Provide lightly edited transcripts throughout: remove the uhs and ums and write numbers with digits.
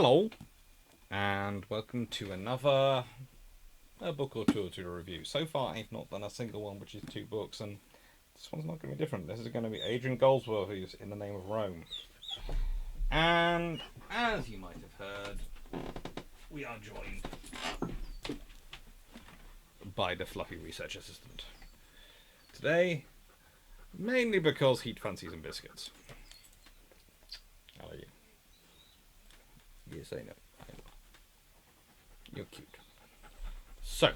Hello, and welcome to another book or two to review. So far, I've not done a single one, which is two books, and this one's not going to be different. This is going to be Adrian Goldsworthy's In the Name of Rome. And as you might have heard, we are joined by the fluffy research assistant. Today, mainly because he'd fancy some biscuits. How are you? Yes, I know. You're cute. So,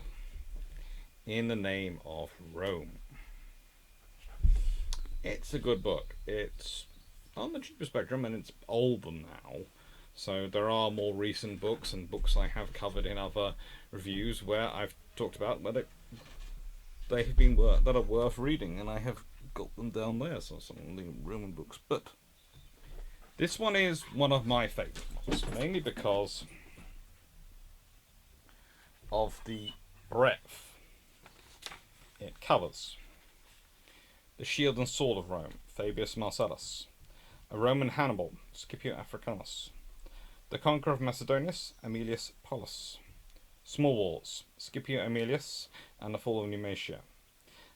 In the Name of Rome. It's a good book. It's on the cheaper spectrum and it's older now. So there are more recent books and books I have covered in other reviews where I've talked about whether they have been that are worth reading, and I have got them down there. So some of the Roman books, but this one is one of my favourite ones, mainly because of the breadth it covers. The shield and sword of Rome, Fabius Marcellus. A Roman Hannibal, Scipio Africanus. The conqueror of Macedonius, Aemilius Paulus. Small wars, Scipio Aemilius and the fall of Numatia.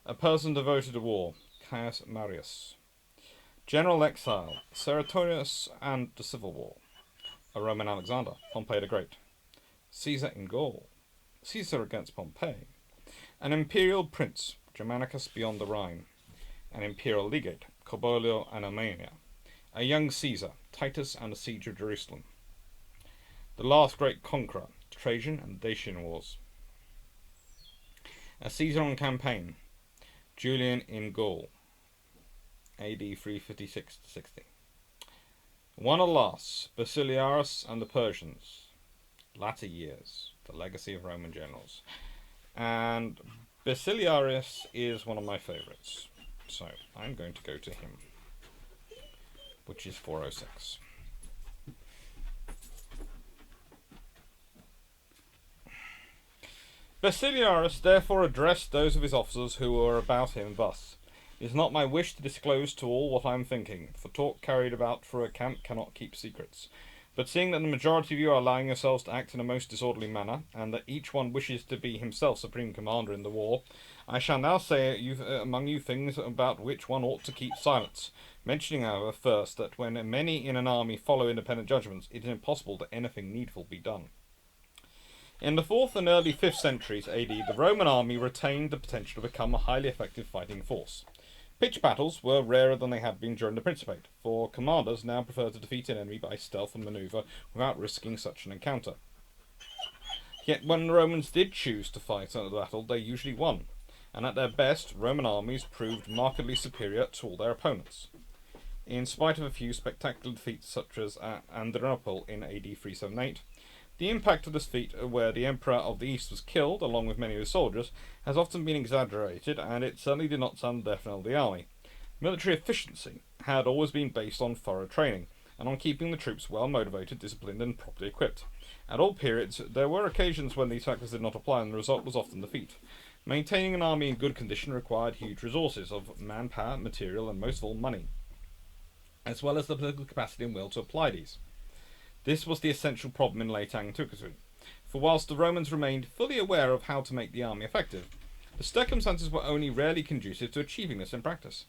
A person devoted to war, Caius Marius. General exile, Sertorius and the Civil War. A Roman Alexander, Pompey the Great. Caesar in Gaul, Caesar against Pompey. An imperial prince, Germanicus beyond the Rhine. An imperial legate, Corbolio and Armenia. A young Caesar, Titus and the siege of Jerusalem. The last great conqueror, Trajan and the Dacian Wars. A Caesar on campaign, Julian in Gaul. AD 356 to 60. One alas, Basiliarus and the Persians. Latter years, the legacy of Roman generals. And Basiliarus is one of my favourites, so I'm going to go to him, which is 406. Basiliarus therefore addressed those of his officers who were about him thus: "It is not my wish to disclose to all what I am thinking, for talk carried about through a camp cannot keep secrets. But seeing that the majority of you are allowing yourselves to act in a most disorderly manner, and that each one wishes to be himself supreme commander in the war, I shall now say among you things about which one ought to keep silence, mentioning, however, first that when many in an army follow independent judgments, it is impossible that anything needful be done." In the 4th and early 5th centuries AD, the Roman army retained the potential to become a highly effective fighting force. Pitched battles were rarer than they had been during the Principate, for commanders now preferred to defeat an enemy by stealth and manoeuvre without risking such an encounter. Yet when the Romans did choose to fight a battle, they usually won, and at their best, Roman armies proved markedly superior to all their opponents. In spite of a few spectacular defeats such as at Adrianople in AD 378, the impact of this feat, where the Emperor of the East was killed, along with many of his soldiers, has often been exaggerated, and it certainly did not sound the death knell of the army. Military efficiency had always been based on thorough training, and on keeping the troops well motivated, disciplined, and properly equipped. At all periods, there were occasions when these factors did not apply, and the result was often defeat. Maintaining an army in good condition required huge resources of manpower, material, and most of all money, as well as the political capacity and will to apply these. This was the essential problem in late antiquity, for whilst the Romans remained fully aware of how to make the army effective, the circumstances were only rarely conducive to achieving this in practice.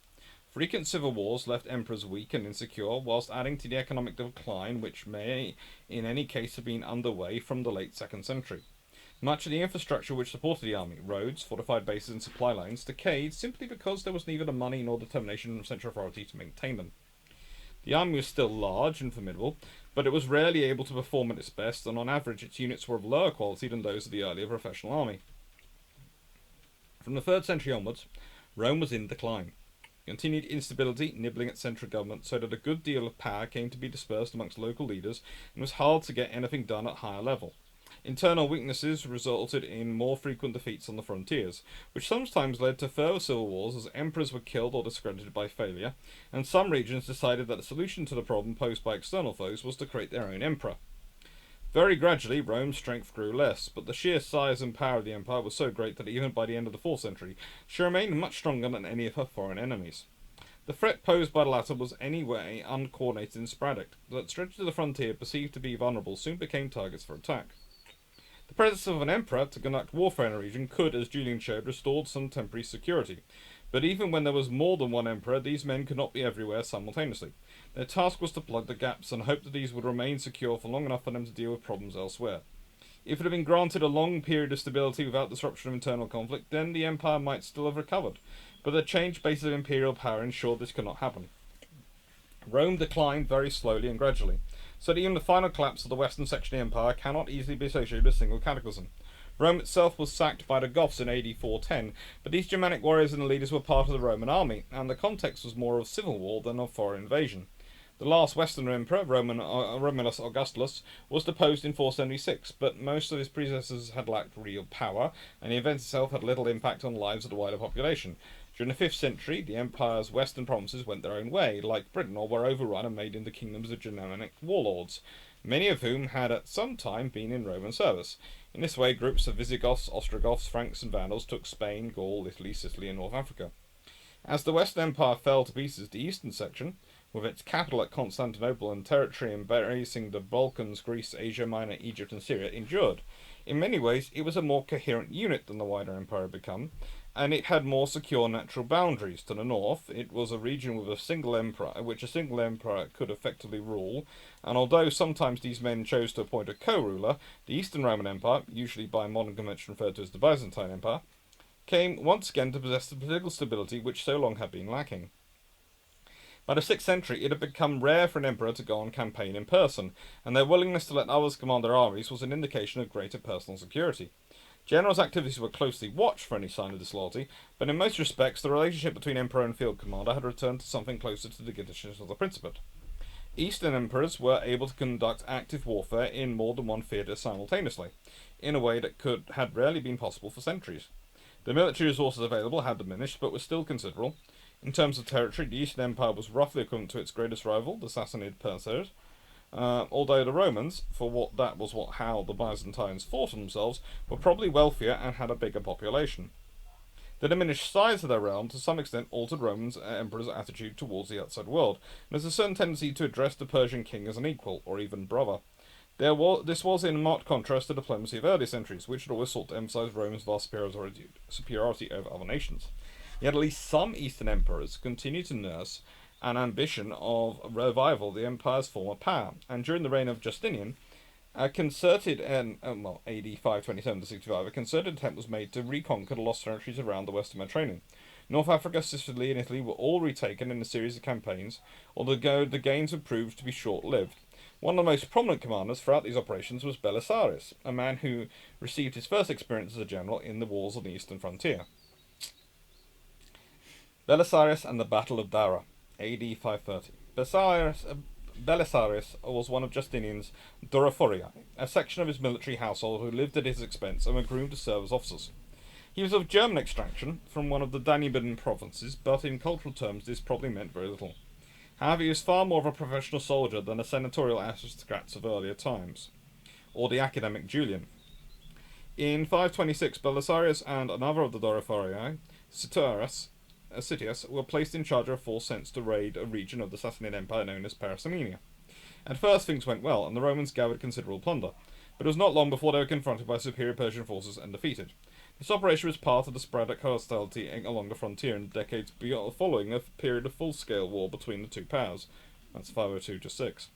Frequent civil wars left emperors weak and insecure, whilst adding to the economic decline which may in any case have been underway from the late 2nd century. Much of the infrastructure which supported the army, roads, fortified bases and supply lines, decayed simply because there was neither the money nor determination from central authority to maintain them. The army was still large and formidable, but it was rarely able to perform at its best, and on average its units were of lower quality than those of the earlier professional army. From the 3rd century onwards, Rome was in decline. Continued instability nibbling at central government, so that a good deal of power came to be dispersed amongst local leaders, and it was hard to get anything done at higher level. Internal weaknesses resulted in more frequent defeats on the frontiers, which sometimes led to further civil wars as emperors were killed or discredited by failure, and some regions decided that the solution to the problem posed by external foes was to create their own emperor. Very gradually, Rome's strength grew less, but the sheer size and power of the empire was so great that even by the end of the 4th century, she remained much stronger than any of her foreign enemies. The threat posed by the latter was anyway uncoordinated and sporadic. That stretches of the frontier perceived to be vulnerable soon became targets for attack. The presence of an emperor to conduct warfare in a region could, as Julian showed, restore some temporary security. But even when there was more than one emperor, these men could not be everywhere simultaneously. Their task was to plug the gaps and hope that these would remain secure for long enough for them to deal with problems elsewhere. If it had been granted a long period of stability without disruption of internal conflict, then the empire might still have recovered. But the changed basis of imperial power ensured this could not happen. Rome declined very slowly and gradually, so that even the final collapse of the western section of the empire cannot easily be associated with a single cataclysm. Rome itself was sacked by the Goths in AD 410, but these Germanic warriors and leaders were part of the Roman army, and the context was more of civil war than of foreign invasion. The last Western emperor, Romulus Augustulus, was deposed in 476, but most of his predecessors had lacked real power, and the event itself had little impact on the lives of the wider population. During the 5th century, the empire's western provinces went their own way, like Britain, or were overrun and made into kingdoms of Germanic warlords, many of whom had at some time been in Roman service. In this way, groups of Visigoths, Ostrogoths, Franks and Vandals took Spain, Gaul, Italy, Sicily and North Africa. As the Western Empire fell to pieces, the eastern section, with its capital at Constantinople and territory embracing the Balkans, Greece, Asia Minor, Egypt and Syria, endured. In many ways, it was a more coherent unit than the wider empire had become, and it had more secure natural boundaries. To the north, it was a region with a single emperor, which a single emperor could effectively rule, and although sometimes these men chose to appoint a co-ruler, the Eastern Roman Empire, usually by modern convention referred to as the Byzantine Empire, came once again to possess the political stability which so long had been lacking. By the 6th century, it had become rare for an emperor to go on campaign in person, and their willingness to let others command their armies was an indication of greater personal security. Generals' activities were closely watched for any sign of disloyalty, but in most respects the relationship between emperor and field commander had returned to something closer to the conditions of the Principate. Eastern emperors were able to conduct active warfare in more than one theatre simultaneously, in a way that had rarely been possible for centuries. The military resources available had diminished, but were still considerable. In terms of territory, the Eastern Empire was roughly equivalent to its greatest rival, the Sassanid Persians, although the Romans, how the Byzantines fought on themselves, were probably wealthier and had a bigger population. The diminished size of their realm to some extent altered Romans' emperors' attitude towards the outside world, and there's a certain tendency to address the Persian king as an equal, or even brother. This was in marked contrast to the diplomacy of earlier centuries, which had always sought to emphasize Rome's vast superiority over other nations. Yet at least some Eastern emperors continued to nurse an ambition of revival of the empire's former power, and during the reign of Justinian, AD 527 to 65, a concerted attempt was made to reconquer the lost territories around the western Mediterranean. North Africa, Sicily, and Italy were all retaken in a series of campaigns, although the gains had proved to be short-lived. One of the most prominent commanders throughout these operations was Belisarius, a man who received his first experience as a general in the wars on the eastern frontier. Belisarius and the Battle of Dara, AD 530. Belisarius was one of Justinian's Dorophorii, a section of his military household who lived at his expense and were groomed to serve as officers. He was of German extraction, from one of the Danubian provinces, but in cultural terms this probably meant very little. However, he was far more of a professional soldier than the senatorial aristocrats of earlier times, or the academic Julian. In 526, Belisarius and another of the Dorophorii, Citius, were placed in charge of a force sent to raid a region of the Sassanid Empire known as Parasomenia. At first things went well, and the Romans gathered considerable plunder, but it was not long before they were confronted by superior Persian forces and defeated. This operation was part of the sporadic hostility along the frontier in the decades following a period of full-scale war between the two powers. That's 502 to 6.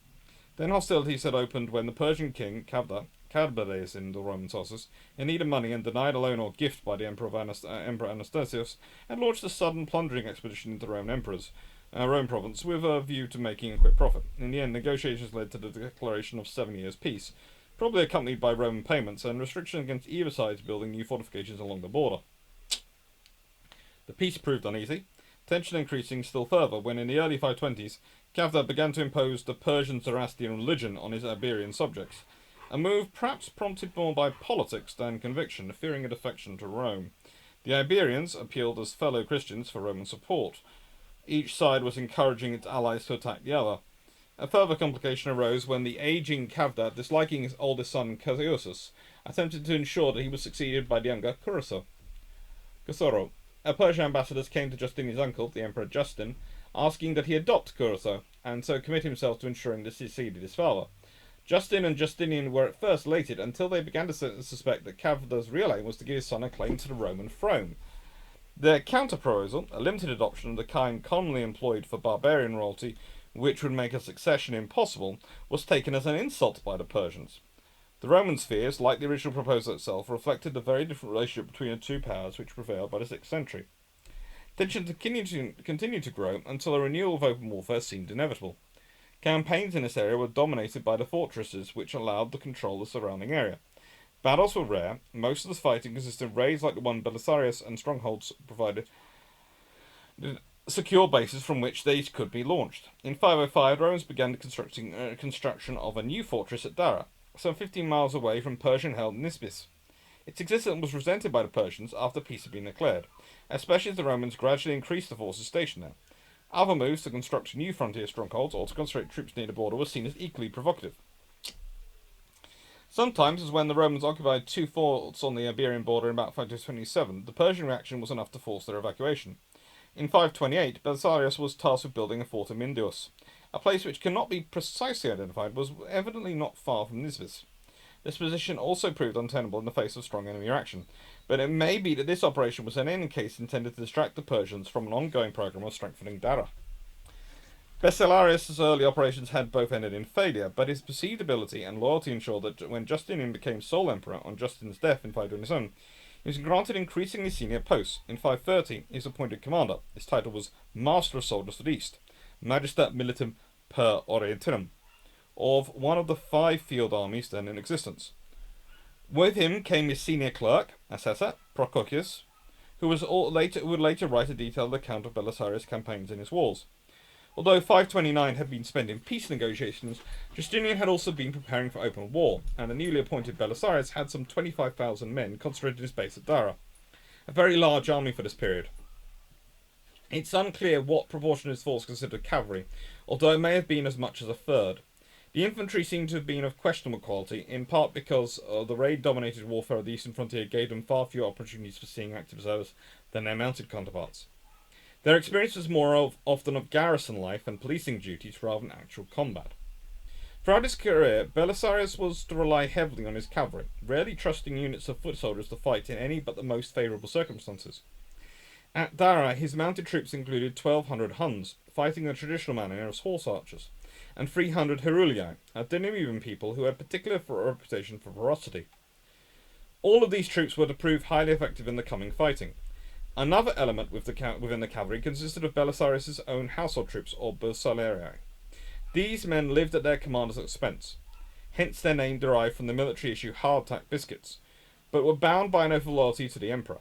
Then hostilities had opened when the Persian king, Cadbades in the Roman sources, in need of money and denied a loan or gift by the Emperor Anastasius, had launched a sudden plundering expedition into the Roman province with a view to making a quick profit. In the end, negotiations led to the declaration of 7 years' peace, probably accompanied by Roman payments and restrictions against either side building new fortifications along the border. The peace proved uneasy, tension increasing still further when in the early 520s Cavda began to impose the Persian Zoroastrian religion on his Iberian subjects, a move perhaps prompted more by politics than conviction, fearing a defection to Rome. The Iberians appealed as fellow Christians for Roman support. Each side was encouraging its allies to attack the other. A further complication arose when the aging Cavda, disliking his oldest son Casiosus, attempted to ensure that he was succeeded by the younger Cosoro. A Persian ambassadors came to Justinian's uncle, the Emperor Justin, asking that he adopt Curso, and so commit himself to ensuring the succeeded his father. Justin and Justinian were at first elated until they began to suspect that Cavada's real aim was to give his son a claim to the Roman throne. Their counter-proposal, a limited adoption of the kind commonly employed for barbarian royalty, which would make a succession impossible, was taken as an insult by the Persians. The Romans' fears, like the original proposal itself, reflected the very different relationship between the two powers which prevailed by the 6th century. Tensions continued to grow until a renewal of open warfare seemed inevitable. Campaigns in this area were dominated by the fortresses, which allowed the control of the surrounding area. Battles were rare. Most of the fighting consisted of raids like the one Belisarius, and strongholds provided secure bases from which they could be launched. In 505, the Romans began the construction of a new fortress at Dara, some 15 miles away from Persian-held Nisibis. Its existence was resented by the Persians after peace had been declared, especially as the Romans gradually increased the forces stationed there. Other moves to construct new frontier strongholds or to concentrate troops near the border were seen as equally provocative. Sometimes, as when the Romans occupied 2 forts on the Iberian border in about 527, the Persian reaction was enough to force their evacuation. In 528, Belisarius was tasked with building a fort in Mindius. A place which cannot be precisely identified was evidently not far from Nisibis. This position also proved untenable in the face of strong enemy reaction, but it may be that this operation was in any case intended to distract the Persians from an ongoing program of strengthening Dara. Belisarius' early operations had both ended in failure, but his perceived ability and loyalty ensured that when Justinian became sole emperor on Justin's death in 527, he was granted increasingly senior posts. In 530, he was appointed commander. His title was Master of Soldiers of the East, Magister Militum per Orientinum, of one of the 5 field armies then in existence. With him came his senior clerk, assessor, Procopius, who would later write a detailed account of Belisarius' campaigns in his wars. Although 529 had been spent in peace negotiations, Justinian had also been preparing for open war, and the newly appointed Belisarius had some 25,000 men concentrated in his base at Dara, a very large army for this period. It's unclear what proportion of his force consisted of cavalry, although it may have been as much as a third. The infantry seemed to have been of questionable quality, in part because the raid-dominated warfare of the eastern frontier gave them far fewer opportunities for seeing active service than their mounted counterparts. Their experience was often of garrison life and policing duties rather than actual combat. Throughout his career, Belisarius was to rely heavily on his cavalry, rarely trusting units of foot soldiers to fight in any but the most favourable circumstances. At Dara, his mounted troops included 1,200 Huns, fighting in the traditional manner as horse archers, and 300 Heruli, a Danubian people who had particular reputation for ferocity. All of these troops were to prove highly effective in the coming fighting. Another element within the cavalry consisted of Belisarius' own household troops, or Bersaglieri. These men lived at their commander's expense, hence their name derived from the military issue hardtack biscuits, but were bound by an oath of loyalty to the emperor.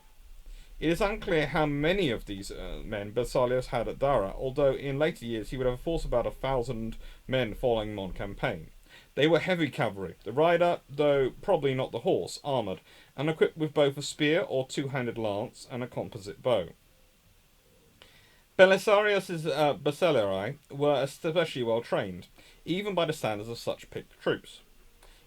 It is unclear how many of these men Belisarius had at Dara, although in later years he would have a force of about 1,000 men following him on campaign. They were heavy cavalry, the rider, though probably not the horse, armoured, and equipped with both a spear or 2-handed lance and a composite bow. Belisarius' Bersaglieri were especially well trained, even by the standards of such picked troops.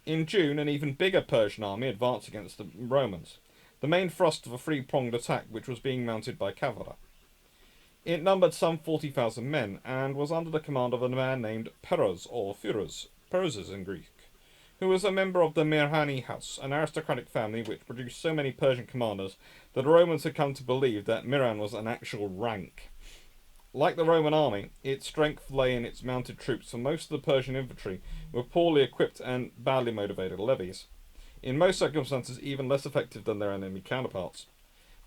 In June, an even bigger Persian army advanced against the Romans, the main thrust of a 3-pronged attack which was being mounted by cavalry. It numbered some 40,000 men, and was under the command of a man named Peroz, or Pyrrhus, Perozes in Greek, who was a member of the Mirhani house, an aristocratic family which produced so many Persian commanders that the Romans had come to believe that Miran was an actual rank. Like the Roman army, its strength lay in its mounted troops, for most of the Persian infantry were poorly equipped and badly motivated levies, in most circumstances even less effective than their enemy counterparts.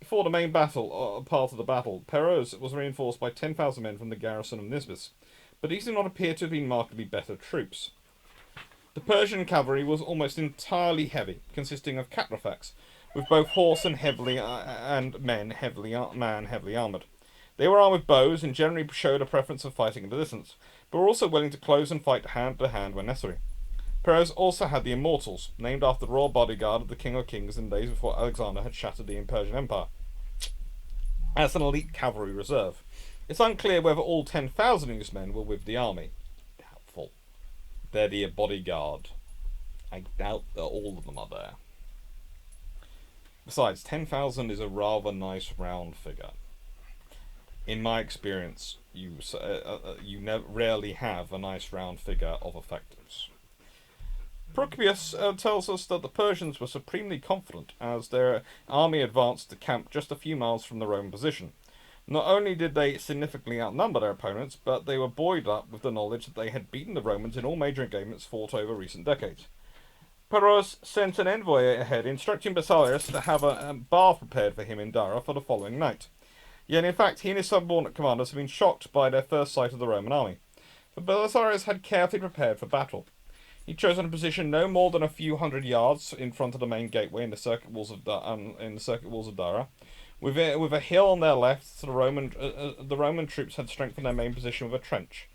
Before the main part of the battle, Peroz was reinforced by 10,000 men from the garrison of Nisibis, but these do not appear to have been markedly better troops. The Persian cavalry was almost entirely heavy, consisting of catrafacts, with both horse and men heavily armoured. They were armed with bows and generally showed a preference for fighting at a distance, but were also willing to close and fight hand to hand when necessary. Peroz also had the Immortals, named after the royal bodyguard of the King of Kings in the days before Alexander had shattered the Persian Empire, as an elite cavalry reserve. It's unclear whether all 10,000 of these men were with the army. Doubtful. They're the bodyguard. I doubt that all of them are there. Besides, 10,000 is a rather nice round figure. In my experience, you rarely have a nice round figure of effectives. Procopius tells us that the Persians were supremely confident as their army advanced to camp just a few miles from the Roman position. Not only did they significantly outnumber their opponents, but they were buoyed up with the knowledge that they had beaten the Romans in all major engagements fought over recent decades. Peroz sent an envoy ahead, instructing Belisarius to have a bath prepared for him in Dara for the following night. Yet in fact he and his subordinate commanders had been shocked by their first sight of the Roman army. For Belisarius had carefully prepared for battle. He'd chosen a position no more than a few hundred yards in front of the main gateway in the circuit walls of Dara, with a hill on their left. So the Roman troops had strengthened their main position with a trench.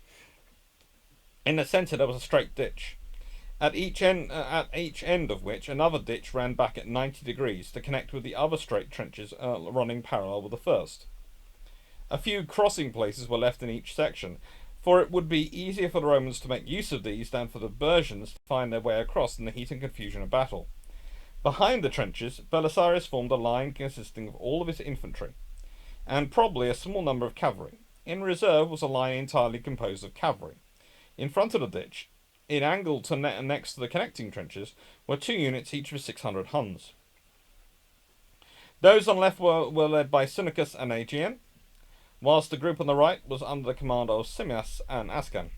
In the centre there was a straight ditch, at each end of which another ditch ran back at 90 degrees to connect with the other straight trenches running parallel with the first. A few crossing places were left in each section, for it would be easier for the Romans to make use of these than for the Persians to find their way across in the heat and confusion of battle. Behind the trenches, Belisarius formed a line consisting of all of his infantry, and probably a small number of cavalry. In reserve was a line entirely composed of cavalry. In front of the ditch, in angle to next to the connecting trenches, were 2 units each with 600 Huns. Those on the left were led by Sinicus and Adrian, whilst the group on the right was under the command of Simmias and Ascan.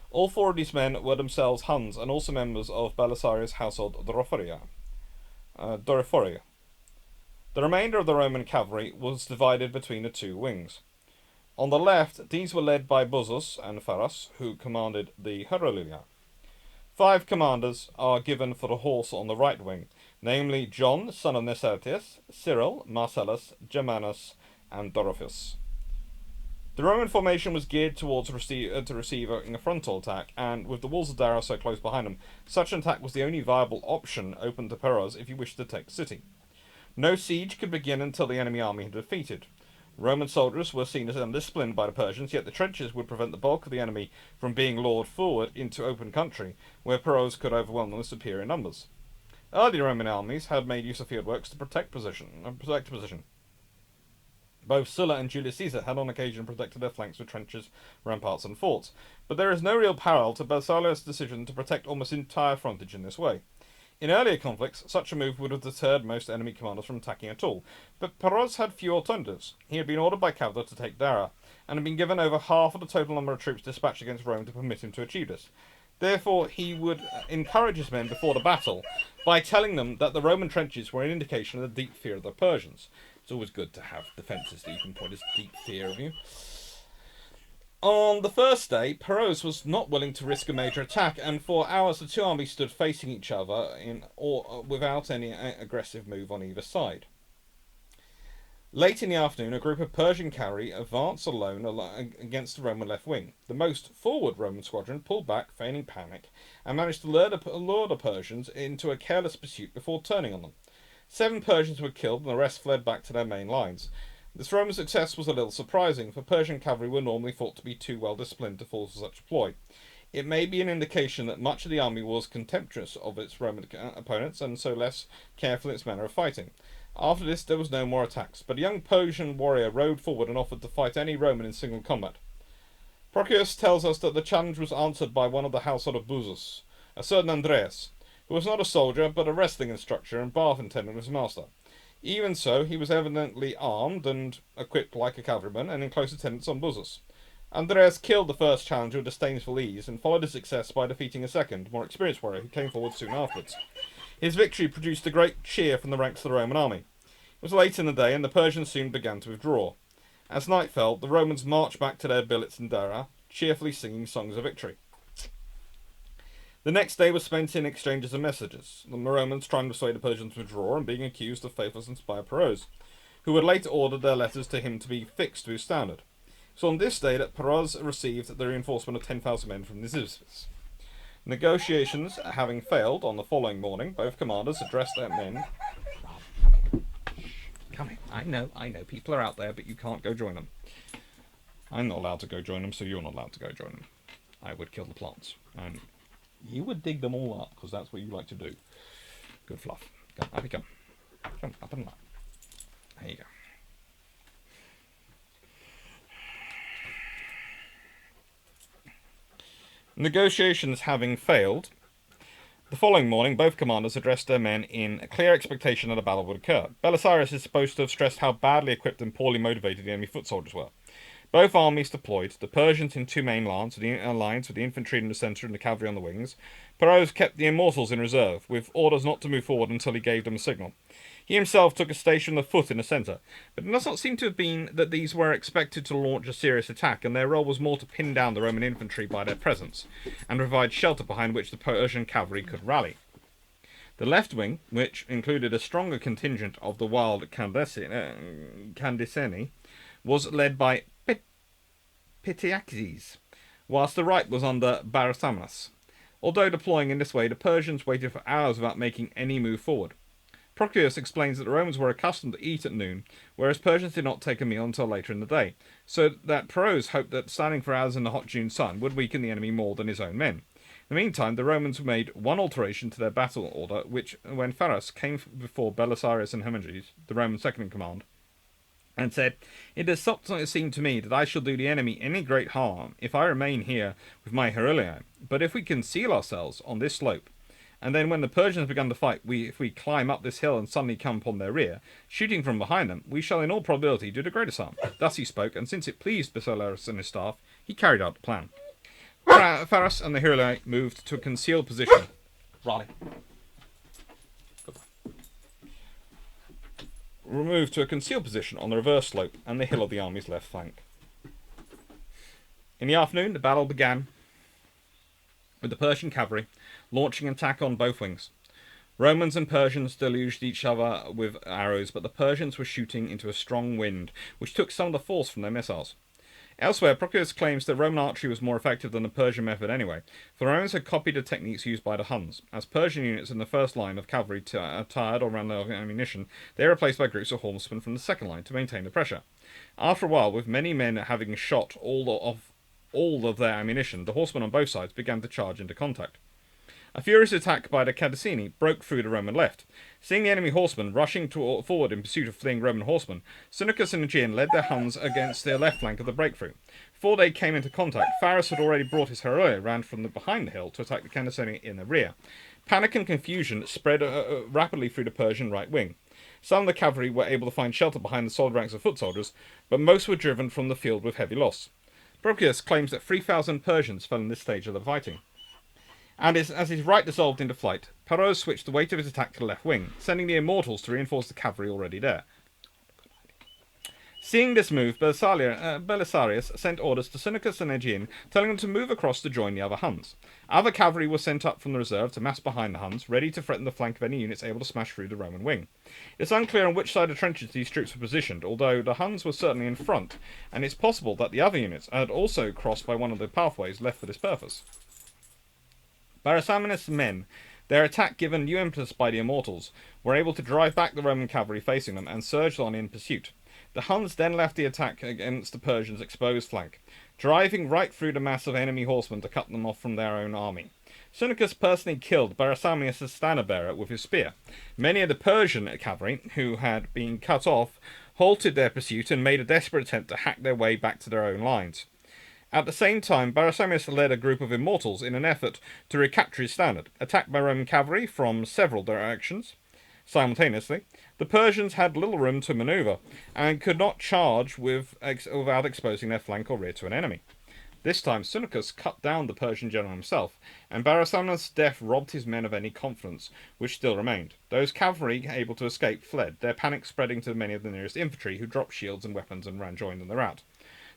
All 4 of these men were themselves Huns and also members of Belisarius' household Doroforia. The remainder of the Roman cavalry was divided between the 2 wings. On the left, these were led by Buzus and Pharas, who commanded the Herulia. 5 commanders are given for the horse on the right wing, namely John, son of Nesertius, Cyril, Marcellus, Germanus, and Dorophus. The Roman formation was geared towards to receive a frontal attack, and with the walls of Dara so close behind them, such an attack was the only viable option open to Peroz if he wished to take the city. No siege could begin until the enemy army had defeated. Roman soldiers were seen as undisciplined by the Persians, yet the trenches would prevent the bulk of the enemy from being lured forward into open country, where Peroz could overwhelm them with superior numbers. Earlier Roman armies had made use of fieldworks to protect position. Both Sulla and Julius Caesar had on occasion protected their flanks with trenches, ramparts, and forts, but there is no real parallel to Belisarius' decision to protect almost entire frontage in this way. In earlier conflicts, such a move would have deterred most enemy commanders from attacking at all, but Peroz had few alternatives. He had been ordered by Cavda to take Dara, and had been given over half of the total number of troops dispatched against Rome to permit him to achieve this. Therefore, he would encourage his men before the battle by telling them that the Roman trenches were an indication of the deep fear of the Persians. It's always good to have defences that you can point as deep fear of you. On the first day, Peroz was not willing to risk a major attack, and for hours the 2 armies stood facing each other without any aggressive move on either side. Late in the afternoon, a group of Persian cavalry advanced alone against the Roman left wing. The most forward Roman squadron pulled back, feigning panic, and managed to lure the Persians into a careless pursuit before turning on them. 7 Persians were killed, and the rest fled back to their main lines. This Roman success was a little surprising, for Persian cavalry were normally thought to be too well disciplined to fall for such a ploy. It may be an indication that much of the army was contemptuous of its Roman opponents, and so less careful in its manner of fighting. After this there was no more attacks, but a young Persian warrior rode forward and offered to fight any Roman in single combat. Procopius tells us that the challenge was answered by one of the household of Buzus, a certain Andreas, who was not a soldier but a wrestling instructor and bath attendant of his master. Even so, he was evidently armed and equipped like a cavalryman and in close attendance on Buzus. Andreas killed the first challenger with disdainful ease and followed his success by defeating a second, more experienced warrior who came forward soon afterwards. His victory produced a great cheer from the ranks of the Roman army. It was late in the day and the Persians soon began to withdraw. As night fell, the Romans marched back to their billets in Dara, cheerfully singing songs of victory. The next day was spent in exchanges of messages, the Romans trying to persuade the Persians to withdraw and being accused of faithless and spy Peroz, who had later ordered their letters to him to be fixed to his standard. So on this day that Peroz received the reinforcement of 10,000 men from Nisibis. Negotiations having failed on the following morning, both commanders addressed their men. Come in. I know, people are out there, but you can't go join them. I'm not allowed to go join them, so you're not allowed to go join them. I would kill the plants, and you would dig them all up, because that's what you like to do. Good fluff. Come, up you come. Come, up and up. There you go. Negotiations having failed, the following morning both commanders addressed their men in a clear expectation that a battle would occur. Belisarius is supposed to have stressed how badly equipped and poorly motivated the enemy foot soldiers were. Both armies deployed, the Persians in two main lines, with the infantry in the centre and the cavalry on the wings. Perros kept the Immortals in reserve, with orders not to move forward until he gave them a signal. He himself took a station on the foot in the centre, but it does not seem to have been that these were expected to launch a serious attack, and their role was more to pin down the Roman infantry by their presence, and provide shelter behind which the Persian cavalry could rally. The left wing, which included a stronger contingent of the wild Candiceni, was led by Pitiaces, whilst the right was under Barsamanas. Although deploying in this way, the Persians waited for hours without making any move forward. Proclus explains that the Romans were accustomed to eat at noon, whereas Persians did not take a meal until later in the day, so that Perros hoped that standing for hours in the hot June sun would weaken the enemy more than his own men. In the meantime, the Romans made one alteration to their battle order, which, when Pharas came before Belisarius and Hermogenes, the Roman second in command, and said, "It has sometimes seemed to me that I shall do the enemy any great harm if I remain here with my Herulei, but if we conceal ourselves on this slope, and then when the Persians begun to fight, if we climb up this hill and suddenly come upon their rear, shooting from behind them, we shall in all probability do the greatest harm." Thus he spoke, and since it pleased Belisarius and his staff, he carried out the plan. Pharas and the Herulei moved to a concealed position. Raleigh. Moved to a concealed position on the reverse slope and the hill of the army's left flank. In the afternoon, the battle began with the Persian cavalry launching an attack on both wings. Romans and Persians deluged each other with arrows, but the Persians were shooting into a strong wind, which took some of the force from their missiles. Elsewhere, Proclus claims that Roman archery was more effective than the Persian method anyway, for the Romans had copied the techniques used by the Huns. As Persian units in the first line of cavalry tired or ran low of ammunition, they were replaced by groups of horsemen from the second line to maintain the pressure. After a while, with many men having shot all of their ammunition, the horsemen on both sides began to charge into contact. A furious attack by the Cadicini broke through the Roman left. Seeing the enemy horsemen rushing forward in pursuit of fleeing Roman horsemen, Sinucus and Adrian led their Huns against their left flank of the breakthrough. Before they came into contact, Pharas had already brought his Heroi round from behind the hill to attack the Cadicini in the rear. Panic and confusion spread rapidly through the Persian right wing. Some of the cavalry were able to find shelter behind the solid ranks of foot soldiers, but most were driven from the field with heavy loss. Proclus claims that 3,000 Persians fell in this stage of the fighting. And as his right dissolved into flight, Perros switched the weight of his attack to the left wing, sending the Immortals to reinforce the cavalry already there. Seeing this move, Belisarius sent orders to Sinucus and Adrian, telling them to move across to join the other Huns. Other cavalry were sent up from the reserve to mass behind the Huns, ready to threaten the flank of any units able to smash through the Roman wing. It's unclear on which side of the trenches these troops were positioned, although the Huns were certainly in front, and it's possible that the other units had also crossed by one of the pathways left for this purpose. Barsamanas' men, their attack given new impetus by the Immortals, were able to drive back the Roman cavalry facing them and surged on in pursuit. The Huns then left the attack against the Persians' exposed flank, driving right through the mass of enemy horsemen to cut them off from their own army. Sinucus personally killed Barsamanas' standard-bearer with his spear. Many of the Persian cavalry, who had been cut off, halted their pursuit and made a desperate attempt to hack their way back to their own lines. At the same time, Barsamanas led a group of Immortals in an effort to recapture his standard. Attacked by Roman cavalry from several directions simultaneously, the Persians had little room to maneuver and could not charge without exposing their flank or rear to an enemy. This time, Sinucus cut down the Persian general himself, and Barsamanas' death robbed his men of any confidence which still remained. Those cavalry able to escape fled, their panic spreading to many of the nearest infantry, who dropped shields and weapons and joined in the rout.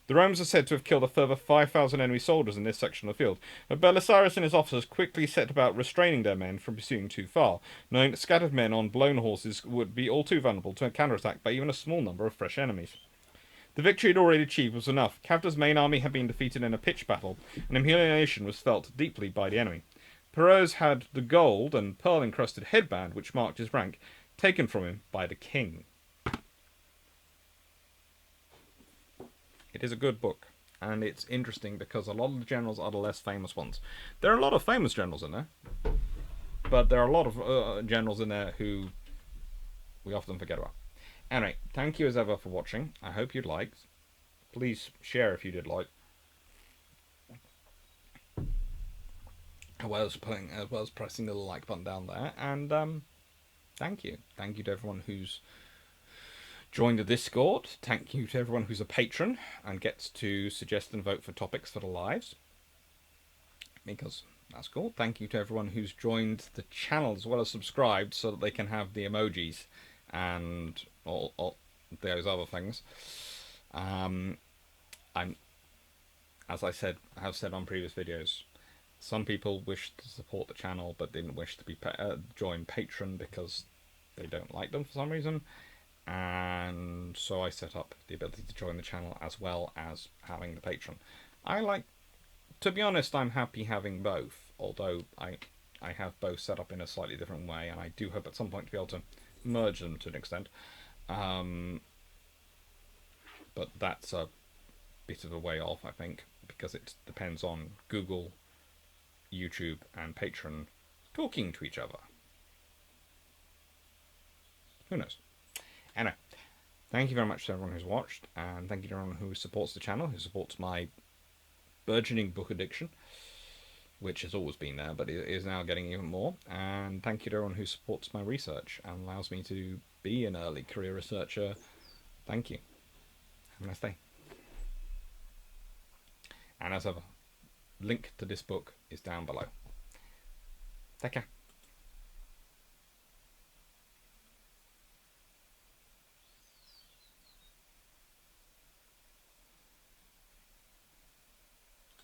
The Romans are said to have killed a further 5,000 enemy soldiers in this section of the field, but Belisarius and his officers quickly set about restraining their men from pursuing too far, knowing that scattered men on blown horses would be all too vulnerable to a counterattack by even a small number of fresh enemies. The victory he'd already achieved was enough. Cavda's main army had been defeated in a pitched battle, and humiliation was felt deeply by the enemy. Perros had the gold and pearl-encrusted headband which marked his rank taken from him by the king. It is a good book, and it's interesting because a lot of the generals are the less famous ones. There are a lot of famous generals in there, but there are a lot of generals in there who we often forget about. Anyway, thank you as ever for watching. I hope you liked. Please share if you did like. as well as pressing the like button down there. And thank you to everyone who's joined the Discord. Thank you to everyone who's a patron and gets to suggest and vote for topics for the lives, because that's cool. Thank you to everyone who's joined the channel as well as subscribed, so that they can have the emojis and all those other things. I'm, as I have said on previous videos, some people wish to support the channel but didn't wish to be join Patreon because they don't like them for some reason, and so I set up the ability to join the channel as well as having the Patreon. To be honest, I'm happy having both, although I have both set up in a slightly different way, and I do hope at some point to be able to merge them to an extent. But that's a bit of a way off, I think, because it depends on Google, YouTube, and Patreon talking to each other. Who knows? Anyway, thank you very much to everyone who's watched, and thank you to everyone who supports the channel, who supports my burgeoning book addiction, which has always been there, but it is now getting even more. And thank you to everyone who supports my research and allows me to be an early career researcher. Thank you. Have a nice day. And as ever, link to this book is down below. Take care.